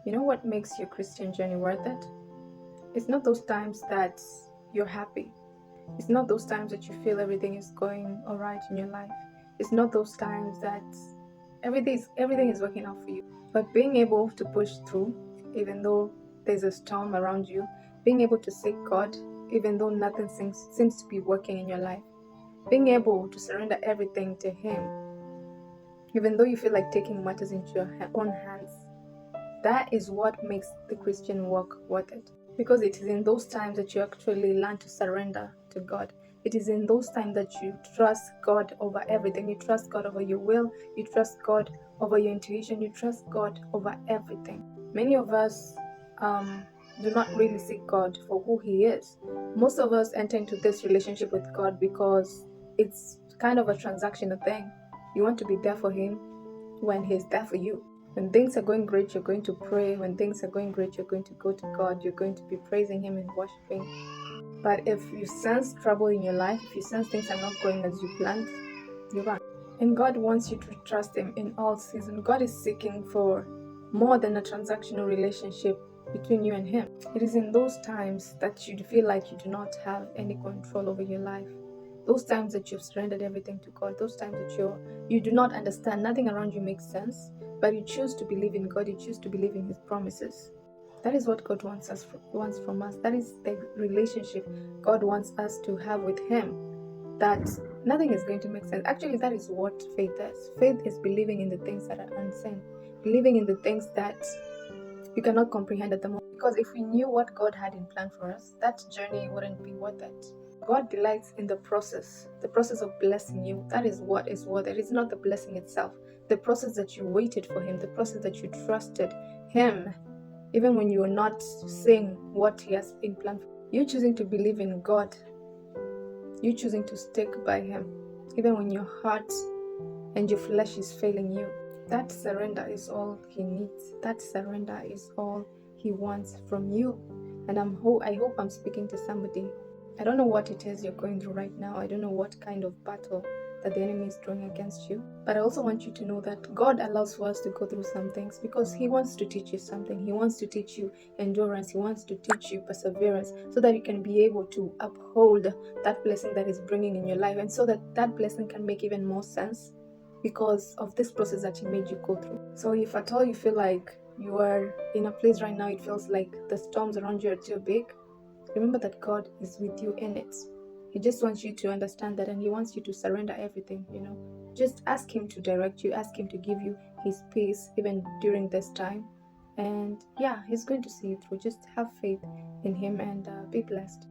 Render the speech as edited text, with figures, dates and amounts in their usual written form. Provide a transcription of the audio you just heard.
You know what makes your Christian journey worth it? It's not those times that you're happy. It's not those times that you feel everything is going all right in your life. It's not those times that everything is working out for you. But being able to push through, even though there's a storm around you, being able to seek God, even though nothing seems to be working in your life, being able to surrender everything to Him, even though you feel like taking matters into your own hands. That is what makes the Christian walk worth it. Because it is in those times that you actually learn to surrender to God. It is in those times that you trust God over everything. You trust God over your will. You trust God over your intuition. You trust God over everything. Many of us do not really seek God for who He is. Most of us enter into this relationship with God because it's kind of a transactional thing. You want to be there for Him when He's there for you. When things are going great, you're going to pray. When things are going great, you're going to go to God. You're going to be praising Him and worshiping. But if you sense trouble in your life, if you sense things are not going as you planned, you run. And God wants you to trust Him in all seasons. God is seeking for more than a transactional relationship between you and Him. It is in those times that you feel like you do not have any control over your life. Those times that you've surrendered everything to God, those times that you do not understand, nothing around you makes sense, but you choose to believe in God, you choose to believe in His promises. That is what God wants from us. That is the relationship God wants us to have with Him. That nothing is going to make sense. Actually, that is what faith is. Faith is believing in the things that are unseen, believing in the things that you cannot comprehend at the moment. Because if we knew what God had in plan for us, that journey wouldn't be worth it. God delights in the process of blessing you. That is what is worth it. It's not the blessing itself. The process that you waited for Him, the process that you trusted Him, even when you are not seeing what He has in plan for you. You choosing to believe in God, you choosing to stick by Him, even when your heart and your flesh is failing you. That surrender is all He needs. That surrender is all He wants from you. And I hope I'm speaking to somebody. I don't know what it is you're going through right now. I don't know what kind of battle that the enemy is throwing against you. But I also want you to know that God allows for us to go through some things because He wants to teach you something. He wants to teach you endurance. He wants to teach you perseverance so that you can be able to uphold that blessing that is bringing in your life, and so that that blessing can make even more sense because of this process that He made you go through. So if at all you feel like you are in a place right now, it feels like the storms around you are too big, remember that God is with you in it. He just wants you to understand that, and He wants you to surrender everything. Just ask Him to direct you, ask Him to give you His peace even during this time. And yeah, He's going to see you through. Just have faith in Him and be blessed.